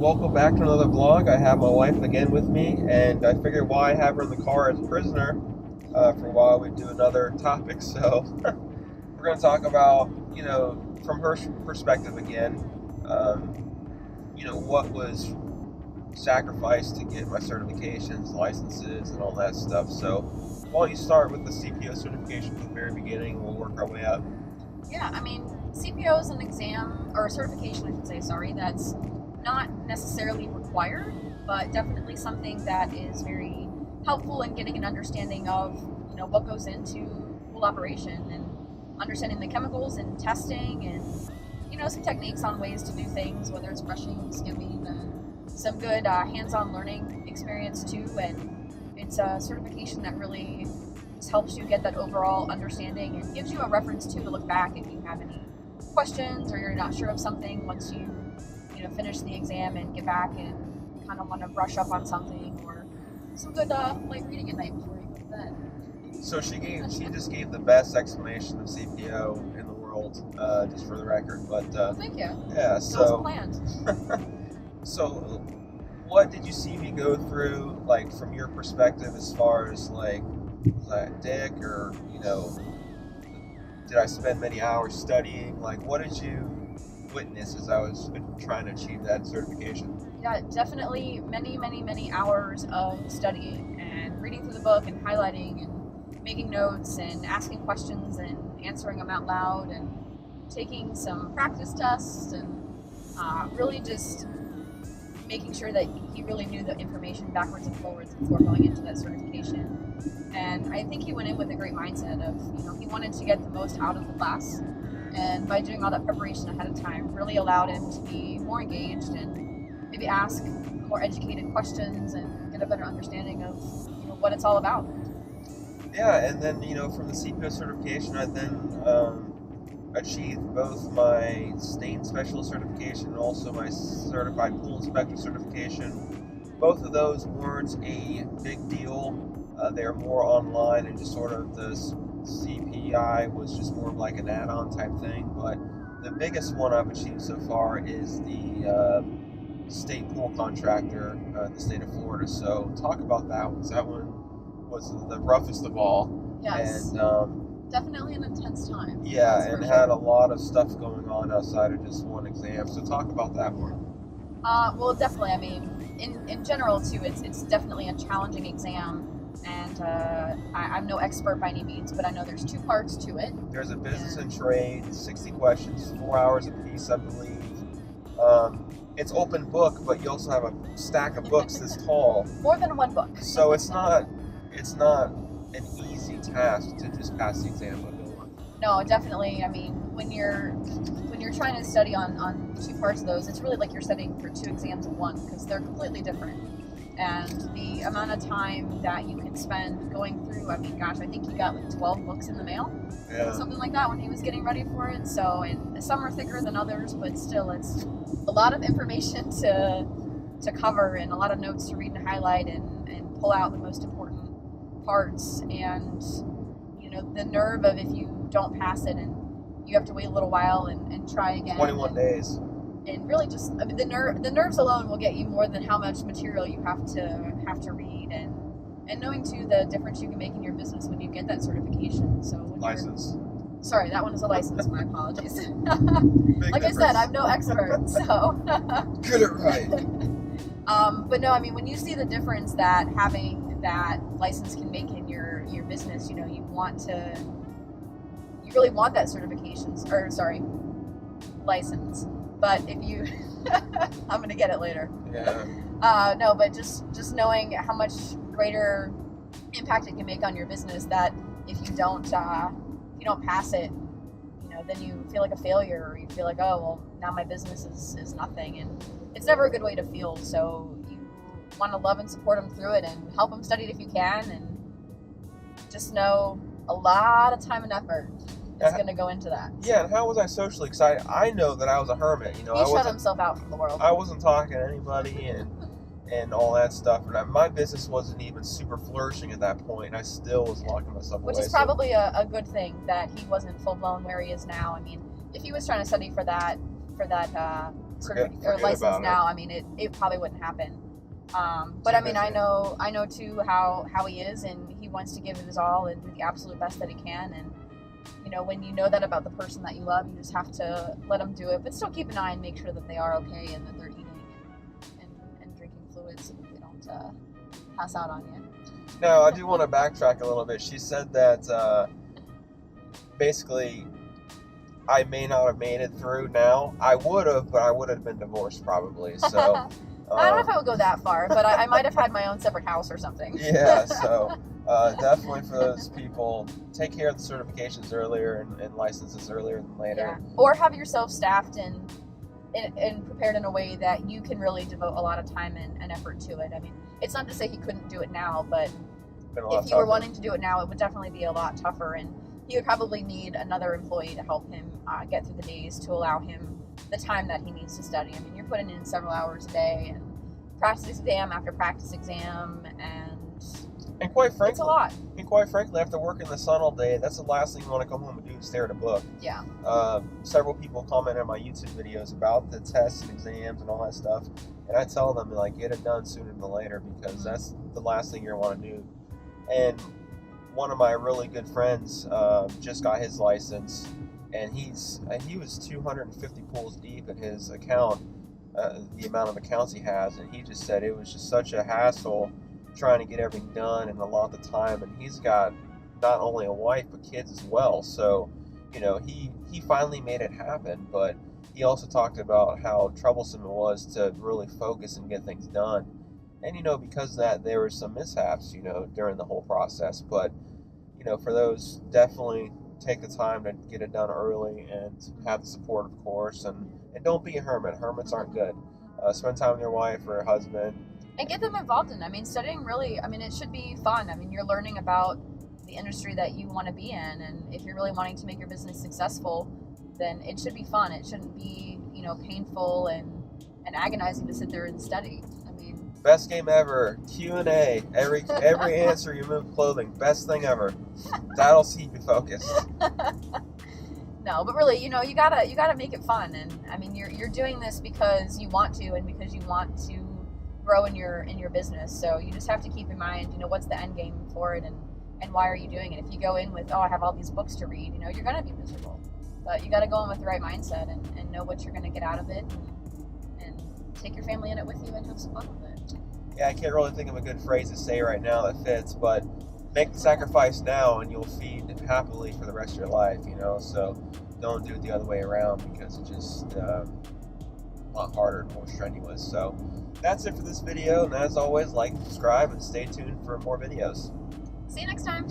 welcome back to another vlog. I have my wife again with me, and I figured why have her in the car as a prisoner for a while we do another topic. So we're going to talk about, from her perspective again, what was sacrificed to get my certifications, licenses, and all that stuff. So why don't you start with the CPO certification from the very beginning, and we'll work our way up. Yeah, I mean, CPO is an exam, or a certification, I should say, sorry, that's not necessarily required, but definitely something that is very helpful in getting an understanding of, what goes into pool operation and understanding the chemicals and testing and, some techniques on ways to do things, whether it's brushing, skimming, some good hands-on learning experience too. And it's a certification that really just helps you get that overall understanding and gives you a reference too to look back if you have any questions or you're not sure of something once you finish the exam and get back and kind of want to brush up on something, or some good light reading at night before you go to bed. So she just gave the best explanation of CPO in the world, just for the record. But thank you. Yeah, so planned. So what did you see me go through, like, from your perspective, as far as, like, was I a dick, or did I spend many hours studying? Like, what did you witness as I was trying to achieve that certification? Yeah, definitely many hours of studying and reading through the book and highlighting and making notes and asking questions and answering them out loud and taking some practice tests and really just making sure that he really knew the information backwards and forwards before going into that certification. And I think he went in with a great mindset of, he wanted to get the most out of the class. And by doing all that preparation ahead of time, really allowed him to be more engaged and maybe ask more educated questions and get a better understanding of what it's all about. Yeah, and then from the CPO certification, I then achieved both my stain specialist certification and also my certified pool inspector certification. Both of those weren't a big deal. They were more online, and just sort of the CPI was just more of like an add-on type thing. But the biggest one I've achieved so far is the state pool contractor in the state of Florida. So talk about that one. That one was the roughest of all. Yes. And definitely an intense time. Yeah, and had a lot of stuff going on outside of just one exam. So talk about that one. Well, definitely. I mean, in general too, it's definitely a challenging exam. And I'm no expert by any means, but I know there's two parts to it. There's a business and trade, 60 questions, 4 hours apiece, I believe. It's open book, but you also have a stack of books this tall. More than one book. So it's not an easy task to just pass the exam. No, definitely. I mean, when you're trying to study on two parts of those, it's really like you're studying for two exams in one, because they're completely different. And the amount of time that you can spend going through, I mean, gosh, I think he got like 12 books in the mail. Yeah. Something like that when he was getting ready for it. So, and some are thicker than others, but still, it's a lot of information to cover and a lot of notes to read and highlight and pull out the most important parts. And, the nerve of if you don't pass it and you have to wait a little while and try again. 21 days. And really just, I mean, the nerves alone will get you more than how much material you have to read, and knowing too the difference you can make in your business when you get that certification. So license. Sorry, that one is a license. My apologies. Like difference. I said, I'm no expert, so get it right. But no, I mean, when you see the difference that having that license can make in your business, you really want that license. But if you, I'm going to get it later. Yeah. No, but just knowing how much greater impact it can make on your business, that if you don't pass it, then you feel like a failure, or you feel like, oh, well, now my business is nothing. And it's never a good way to feel. So you want to love and support them through it and help them study it if you can. And just know a lot of time and effort is going to go into that. Yeah, and how was I socially? Because I know that I was a hermit. He shut himself out from the world. I wasn't talking to anybody and all that stuff. And my business wasn't even super flourishing at that point. And I still was locking myself away. Which is probably a good thing that he wasn't full blown where he is now. I mean, if he was trying to study for that forget license about now, it. I mean, it probably wouldn't happen. But Too I mean, busy. I know too how he is, and he wants to give it his all and do the absolute best that he can. And you know, when you know that about the person that you love, you just have to let them do it, but still keep an eye and make sure that they are okay and that they're eating and drinking fluids so that they don't pass out on you. Now, I do want to backtrack a little bit. She said that basically I may not have made it through now. I would have, but I would have been divorced probably. So I don't know if I would go that far, but I might have had my own separate house or something. yeah, so definitely for those people, take care of the certifications earlier and licenses earlier than later. Yeah. Or have yourself staffed and prepared in a way that you can really devote a lot of time and effort to it. I mean, it's not to say he couldn't do it now, but if you were wanting to do it now, it would definitely be a lot tougher, and he would probably need another employee to help him get through the days to allow him the time that he needs to study. I mean, you're putting in several hours a day and practice exam after practice exam, and quite frankly, it's a lot. And quite frankly, after working in the sun all day, that's the last thing you want to come home and do is stare at a book. Yeah. Several people comment on my YouTube videos about the tests and exams and all that stuff, and I tell them, like, get it done sooner than later, because that's the last thing you want to do. And one of my really good friends just got his license, and he was 250 pools deep in his account, the amount of accounts he has, and he just said it was just such a hassle trying to get everything done and a lot of time. And he's got not only a wife but kids as well, so you know, he finally made it happen. But he also talked about how troublesome it was to really focus and get things done. And you know, because of that, there were some mishaps, you know, during the whole process. But you know, for those, definitely take the time to get it done early and have the support, of course, and don't be a hermit. Hermits aren't good. Spend time with your wife or your husband. And get them involved in it. I mean, studying really, I mean, it should be fun. I mean, you're learning about the industry that you want to be in, and if you're really wanting to make your business successful, then it should be fun. It shouldn't be, you know, painful and agonizing to sit there and study. I mean, best game ever. Q&A. Every answer you move clothing. Best thing ever. That'll keep you focused. No, but really, you know, you gotta make it fun. And I mean, you're doing this because you want to, and because you want to grow in your business. So you just have to keep in mind, you know, what's the end game for it, and why are you doing it? If you go in with, oh, I have all these books to read, you know, you're gonna be miserable. But you got to go in with the right mindset and know what you're going to get out of it, and take your family in it with you and have some fun with it. Yeah, I can't really think of a good phrase to say right now that fits, but make the sacrifice now and you'll feed happily for the rest of your life, you know. So don't do it the other way around, because it's just a lot harder and more strenuous. So that's it for this video, and as always, like and subscribe and stay tuned for more videos. See you next time.